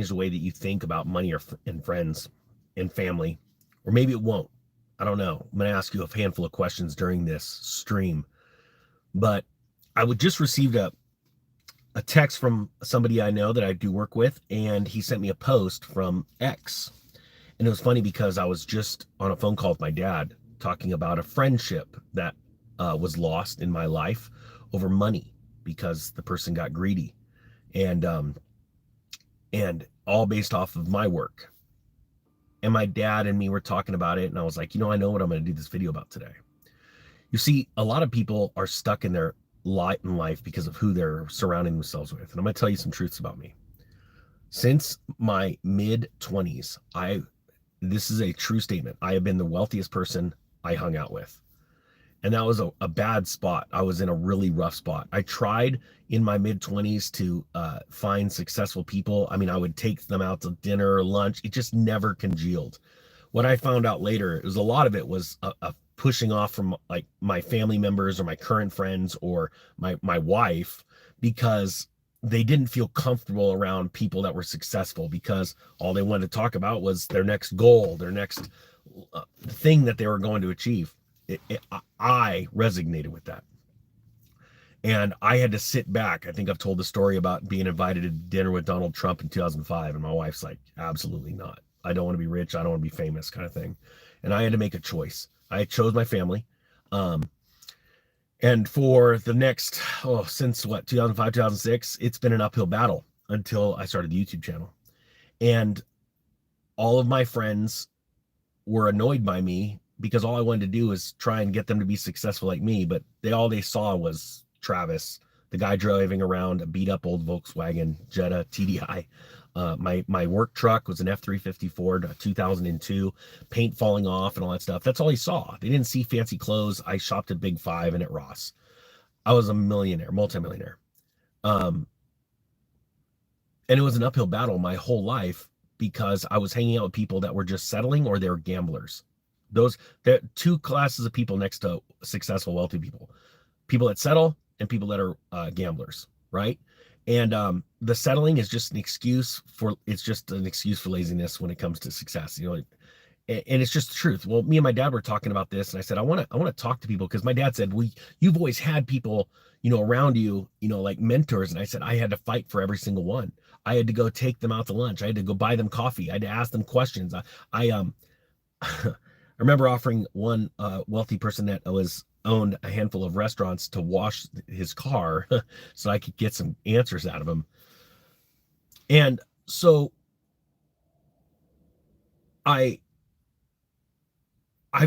change the way that you think about money and friends and family, or maybe it won't. I don't know. I'm going to ask you a handful of questions during this stream, but I would just received a text from somebody I know that I do work with, and he sent me a post from X. And it was funny because I was just on a phone call with my dad talking about a friendship that was lost in my life over money because the person got greedy, and all based off of my work. And my dad and me were talking about it, and I was like, I know what I'm going to do this video about today. You see, a lot of people are stuck in their lot in life because of who they're surrounding themselves with. And I'm going to tell you some truths about me. Since my mid-20s, this is a true statement, I have been the wealthiest person I hung out with. And that was a bad spot. I was in a really rough spot. I tried in my mid-20s to find successful people. I mean, I would take them out to dinner or lunch. It just never congealed. What I found out later, a lot of it was a pushing off from like my family members or my current friends or my wife, because they didn't feel comfortable around people that were successful, because all they wanted to talk about was their next goal, their next thing that they were going to achieve. I resonated with that. And I had to sit back. I think I've told the story about being invited to dinner with Donald Trump in 2005. And my wife's like, absolutely not. I don't want to be rich. I don't want to be famous, kind of thing. And I had to make a choice. I chose my family. And for the next, since 2005, 2006, it's been an uphill battle until I started the YouTube channel. And all of my friends were annoyed by me because all I wanted to do was try and get them to be successful like me. But all they saw was Travis, the guy driving around a beat up old Volkswagen Jetta TDI. My work truck was an F-350 Ford, 2002, paint falling off and all that stuff. That's all he saw. They didn't see fancy clothes. I shopped at Big Five and at Ross. I was a millionaire, multimillionaire. And it was an uphill battle my whole life because I was hanging out with people that were just settling or they were gamblers. There are two classes of people next to successful, wealthy people. People that settle and people that are gamblers, right? And the settling is just an excuse for laziness when it comes to success, and it's just the truth. Well, me and my dad were talking about this, and I said, I want to talk to people, because my dad said, well, you've always had people, around you, like mentors. And I said, I had to fight for every single one. I had to go take them out to lunch. I had to go buy them coffee. I had to ask them questions. I remember offering one wealthy person that owned a handful of restaurants to wash his car so I could get some answers out of him. And so I've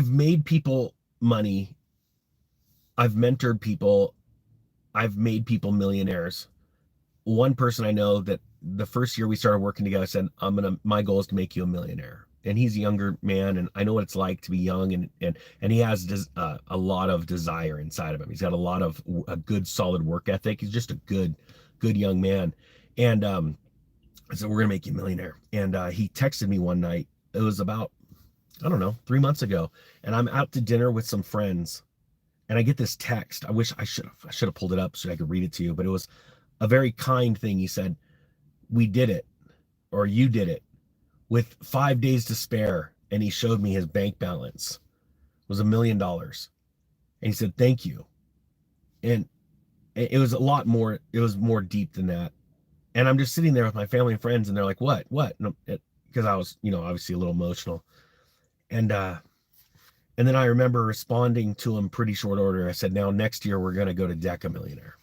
made people money. I've mentored people. I've made people millionaires. One person I know that the first year we started working together said, my goal is to make you a millionaire. And he's a younger man, and I know what it's like to be young, and he has a lot of desire inside of him. He's got a good, solid work ethic. He's just a good young man. And I said, we're gonna make you a millionaire. And he texted me one night. It was about, 3 months ago, and I'm out to dinner with some friends, and I get this text. I wish I should have pulled it up so I could read it to you, but it was a very kind thing. He said, we did it, or you did it, with 5 days to spare. And he showed me his bank balance was $1 million. And he said, thank you. And it was a lot more, it was more deep than that. And I'm just sitting there with my family and friends, and they're like, what? Because I was, obviously a little emotional. And then I remember responding to him pretty short order. I said, now next year we're going to go to Deca Millionaire.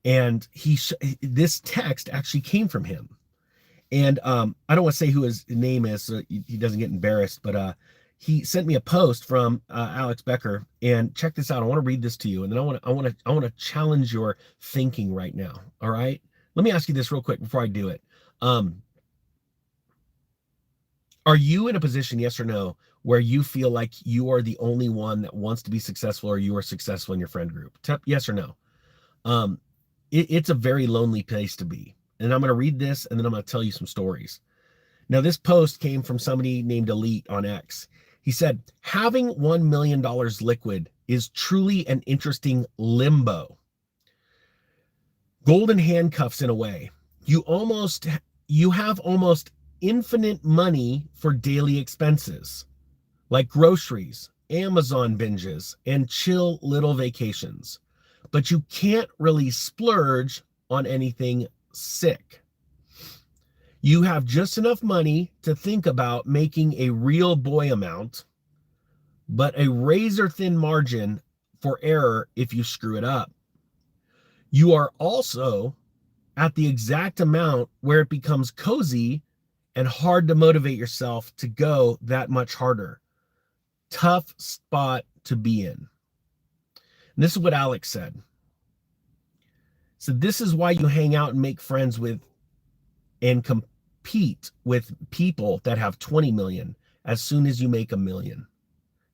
And this text actually came from him. And I don't want to say who his name is so he doesn't get embarrassed, but he sent me a post from Alex Becker. And check this out. I want to read this to you, and then I want to challenge your thinking right now. All right. Let me ask you this real quick before I do it. Are you in a position, yes or no, where you feel like you are the only one that wants to be successful, or you are successful in your friend group? Yes or no? It's a very lonely place to be. And I'm going to read this, and then I'm going to tell you some stories. Now, this post came from somebody named Elite on X. He said, having $1 million liquid is truly an interesting limbo. Golden handcuffs in a way. You almost you have almost infinite money for daily expenses like groceries, Amazon binges, and chill little vacations. But you can't really splurge on anything sick. You have just enough money to think about making a real boy amount, but a razor thin margin for error if you screw it up. You are also at the exact amount where it becomes cozy and hard to motivate yourself to go that much harder. Tough spot to be in. And this is what Alex said. So this is why you hang out and make friends with and compete with people that have 20 million as soon as you make 1 million.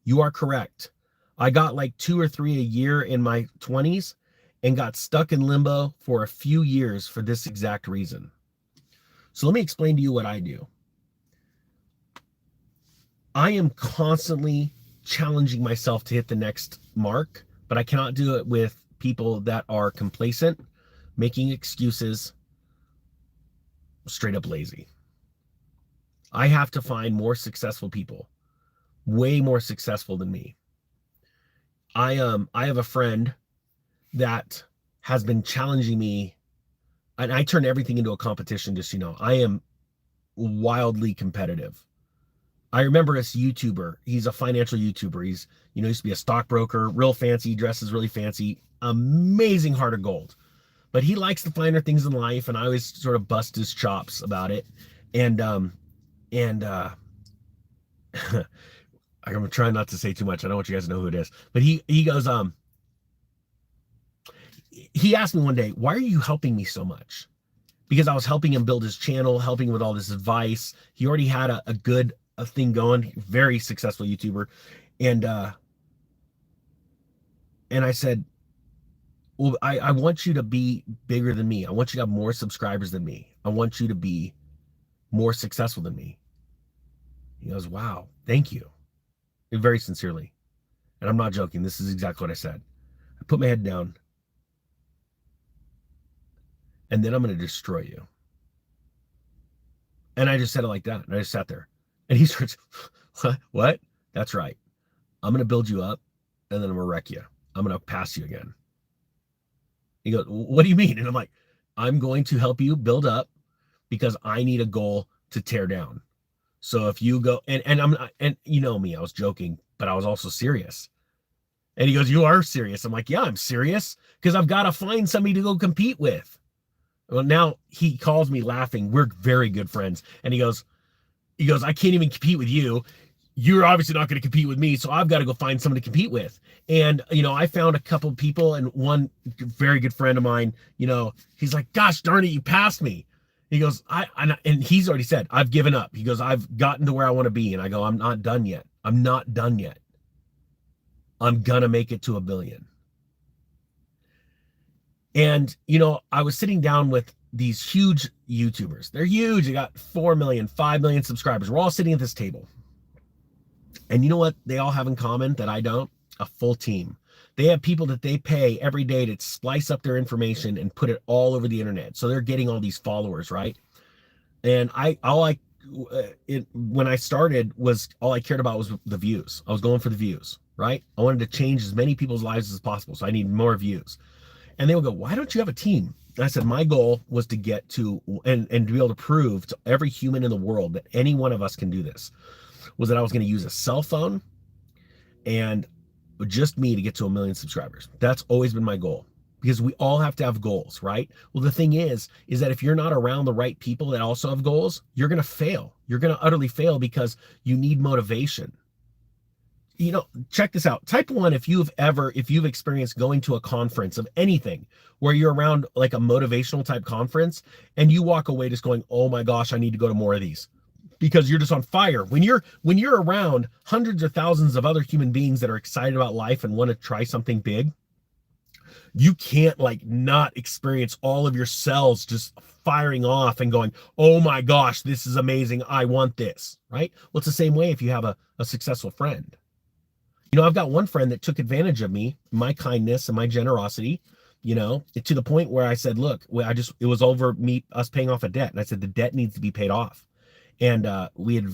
You are correct. I got like 2 or 3 a year in my 20s and got stuck in limbo for a few years for this exact reason. So let me explain to you what I do. I am constantly challenging myself to hit the next mark, but I cannot do it with people that are complacent, making excuses, straight up lazy. I have to find more successful people, way more successful than me. I have a friend that has been challenging me, and I turn everything into a competition, just so you know. I am wildly competitive. I remember this YouTuber. He's a financial YouTuber. He's, used to be a stockbroker, real fancy, dresses really fancy, amazing heart of gold. But he likes the finer things in life, and I always sort of bust his chops about it. And I'm trying not to say too much. I don't want you guys to know who it is. But he goes, he asked me one day, why are you helping me so much? Because I was helping him build his channel, helping him with all this advice. He already had a good thing going, very successful YouTuber. And I said, well, I want you to be bigger than me. I want you to have more subscribers than me. I want you to be more successful than me. He goes, wow, thank you. Very sincerely. And I'm not joking. This is exactly what I said. I put my head down. And then I'm going to destroy you. And I just said it like that. And I just sat there. And he starts, what? That's right. I'm going to build you up, and then I'm going to wreck you. I'm going to pass you again. He goes, what do you mean? And I'm like, I'm going to help you build up because I need a goal to tear down. So if you go, and you know me, I was joking, but I was also serious. And he goes, you are serious? I'm like, yeah, I'm serious because I've got to find somebody to go compete with. Well, now he calls me laughing. We're very good friends. And he goes, I can't even compete with you. You're obviously not going to compete with me. So I've got to go find someone to compete with. And, I found a couple of people, and one very good friend of mine, he's like, gosh, darn it, you passed me. He goes, and he's already said, I've given up. He goes, I've gotten to where I want to be. And I go, I'm not done yet. I'm not done yet. I'm going to make it to 1 billion. And, I was sitting down with these huge YouTubers. They're huge. They got 4 million, 5 million subscribers. We're all sitting at this table. And you know what they all have in common that I don't? A full team. They have people that they pay every day to splice up their information and put it all over the internet. So they're getting all these followers, right? And when I started, was all I cared about was the views. I was going for the views, right? I wanted to change as many people's lives as possible. So I need more views. And they would go, why don't you have a team? And I said, my goal was to get to, and to be able to prove to every human in the world that any one of us can do this, was that I was going to use a cell phone and just me to get to 1 million subscribers. That's always been my goal, because we all have to have goals, right? Well, the thing is that if you're not around the right people that also have goals, you're going to fail. You're going to utterly fail because you need motivation. Check this out. Type 1 if you've experienced going to a conference of anything where you're around like a motivational type conference and you walk away just going, oh my gosh, I need to go to more of these, because you're just on fire. When you're around hundreds or thousands of other human beings that are excited about life and want to try something big, you can't not experience all of your cells just firing off and going, oh my gosh, this is amazing. I want this, right? Well, it's the same way if you have a successful friend. I've got one friend that took advantage of me, my kindness and my generosity. to the point where I said, look, it was over us paying off a debt. And I said, the debt needs to be paid off. And we had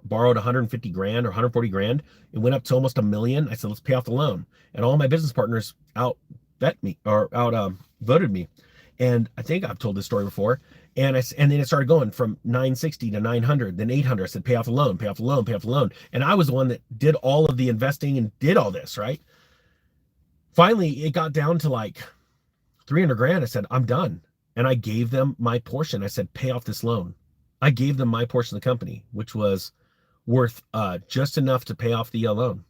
borrowed 150 grand or 140 grand. It went up to almost $1 million. I said, let's pay off the loan. And all my business partners voted me. And I think I've told this story before. And then it started going from 960 to 900, then 800. I said, pay off the loan, pay off the loan, pay off the loan. And I was the one that did all of the investing and did all this, right? Finally, it got down to like 300 grand. I said, I'm done. And I gave them my portion. I said, pay off this loan. I gave them my portion of the company, which was worth just enough to pay off the loan.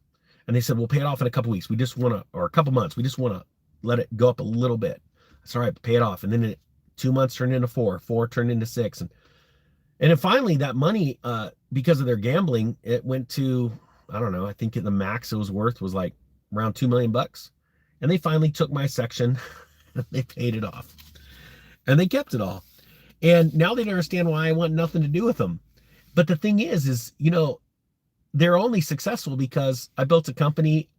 And they said, we'll pay it off in a couple weeks. Or a couple months. We just want to let it go up a little bit. I said, all right, pay it off. And then 2 months turned into 4 turned into 6. And then finally that money, because of their gambling, it went to, I don't know, I think the max it was worth was like around $2 million. And they finally took my section and they paid it off. And they kept it all. And now they understand why I want nothing to do with them. But the thing is, they're only successful because I built a company,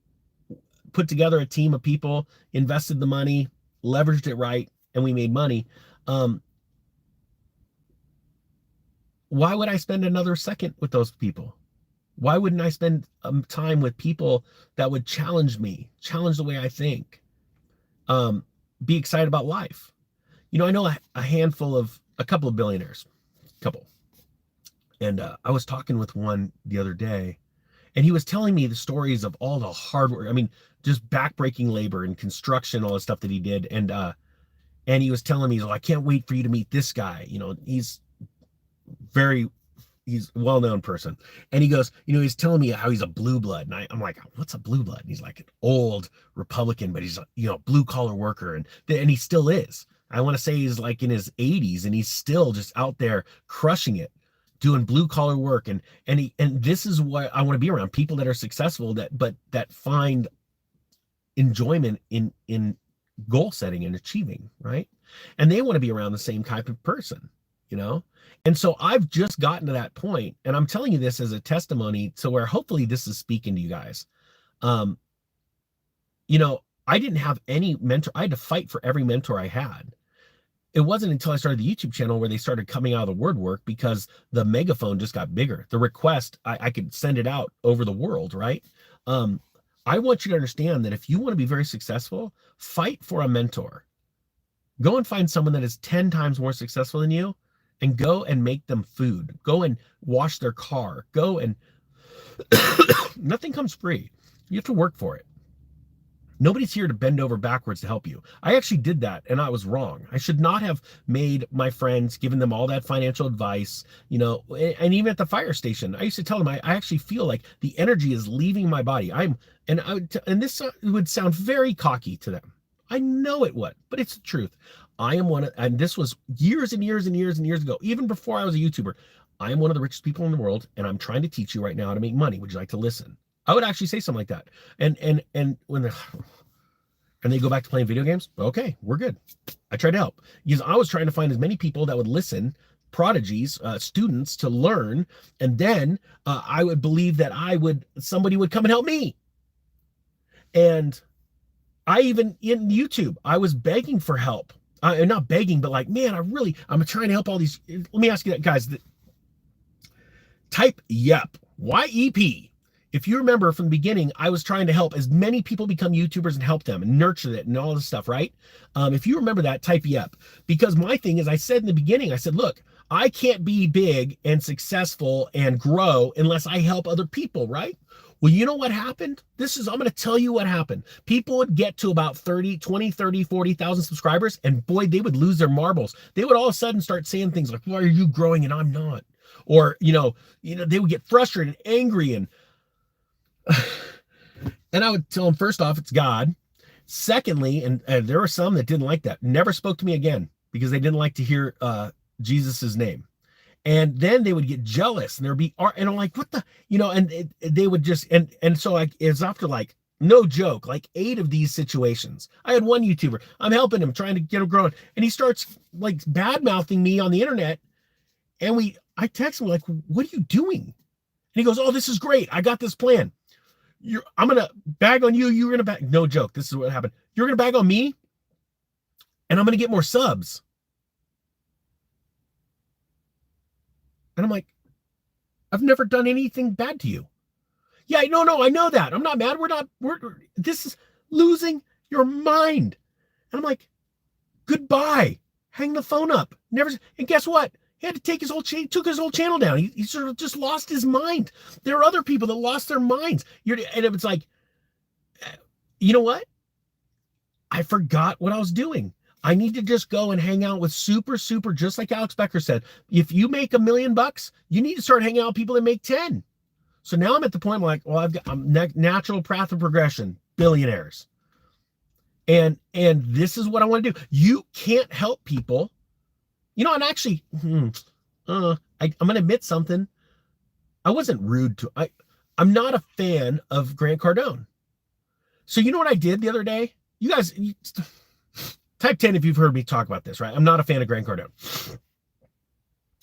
put together a team of people, invested the money, leveraged it right, and we made money. Why would I spend another second with those people? Why wouldn't I spend time with people that would challenge me, challenge the way I think, be excited about life? I know a couple of billionaires, and I was talking with one the other day, and he was telling me the stories of all the hard work. I mean, just backbreaking labor and construction, all the stuff that he did. And he was telling me, I can't wait for you to meet this guy. He's a well-known person. And he goes, he's telling me how he's a blue blood. And I'm like, what's a blue blood? And he's like an old Republican, but he's a blue collar worker. And he still is. I want to say he's like in his 80s and he's still just out there crushing it, doing blue collar work. And this is what I want to be around, people that are successful, that find enjoyment in goal setting and achieving, right? And they want to be around the same type of person, And so I've just gotten to that point, and I'm telling you this as a testimony to where hopefully this is speaking to you guys. I didn't have any mentor. I had to fight for every mentor I had. It wasn't until I started the YouTube channel where they started coming out of the word work, because the megaphone just got bigger. The request, I could send it out over the world, right? I want you to understand that if you want to be very successful, fight for a mentor. Go and find someone that is 10 times more successful than you, and go and make them food. Go and wash their car. Go and nothing comes free. You have to work for it. Nobody's here to bend over backwards to help you. I actually did that, and I was wrong. I should not have made my friends, given them all that financial advice, and even at the fire station, I used to tell them, I actually feel like the energy is leaving my body. And this would sound very cocky to them. I know it would, but it's the truth. And this was years and years and years and years ago, even before I was a YouTuber. I am one of the richest people in the world, and I'm trying to teach you right now how to make money. Would you like to listen? I would actually say something like that. And when they go back to playing video games, okay, we're good. I tried to help, because I was trying to find as many people that would listen, prodigies, students, to learn, and then I would believe that somebody would come and help me. And I even in YouTube, I was begging for help. Not begging, but like, man, I'm trying to help all these. Let me ask you that, guys. Type YEP, YEP. If you remember from the beginning, I was trying to help as many people become YouTubers and help them and nurture it and all this stuff, right? If you remember that, type YEP. Because my thing is, I said in the beginning, I said, look, I can't be big and successful and grow unless I help other people, right? Well, you know what happened? I'm going to tell you what happened. People would get to about 20, 30, 40,000 subscribers, and boy, they would lose their marbles. They would all of a sudden start saying things like, why are you growing and I'm not? Or, they would get frustrated and angry, and I would tell them, first off, it's God. Secondly, and there were some that didn't like that, never spoke to me again, because they didn't like to hear Jesus's name. And then they would get jealous, and there'd be, and I'm like, what the, and they would just, and so it's after no joke, 8 of these situations. I had one YouTuber, I'm helping him, trying to get him growing, and he starts bad mouthing me on the internet. And I text him what are you doing? And he goes, oh, this is great. I got this plan. I'm going to bag on you. You're going to bag. No joke. This is what happened. You're going to bag on me and I'm going to get more subs. And I'm like, I've never done anything bad to you. Yeah, no, I know that. I'm not mad. This is losing your mind. And I'm like, goodbye. Hang the phone up. Never. And guess what? He had to take took his whole channel down. He sort of just lost his mind. There are other people that lost their minds. And it's like, you know what? I forgot what I was doing. I need to just go and hang out with super, just like Alex Becker said, if you make $1 million, you need to start hanging out with people that make 10. So now I'm at the point I'm like, well, I'm natural path of progression, billionaires. And this is what I want to do. You can't help people. And actually, I'm going to admit something. I wasn't rude to, I'm not a fan of Grant Cardone. So you know what I did the other day? You guys, type 10 if you've heard me talk about this, right? I'm not a fan of Grant Cardone.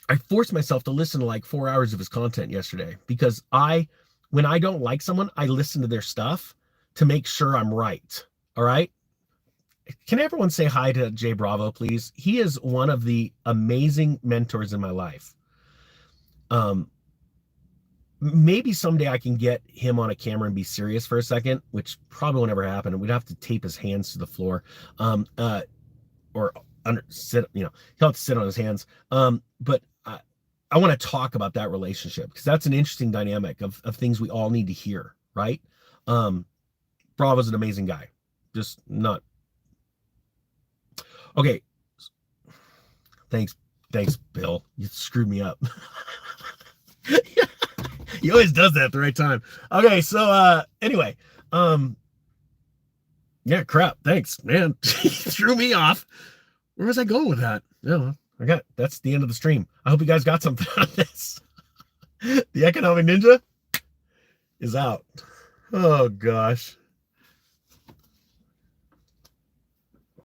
I forced myself to listen to like 4 hours of his content yesterday because when I don't like someone, I listen to their stuff to make sure I'm right. All right. Can everyone say hi to Jay Bravo, please? He is one of the amazing mentors in my life. Maybe someday I can get him on a camera and be serious for a second, which probably won't ever happen. And we'd have to tape his hands to the floor, or sit. He'll have to sit on his hands. But I want to talk about that relationship because that's an interesting dynamic of things we all need to hear, right? Bravo's an amazing guy, just not. Okay. Thanks, Bill. You screwed me up. He always does that at the right time. Okay, so anyway, yeah, crap. Thanks, man. He threw me off. Where was I going with that? No, that's the end of the stream. I hope you guys got something out of this. The Economic Ninja is out. Oh gosh.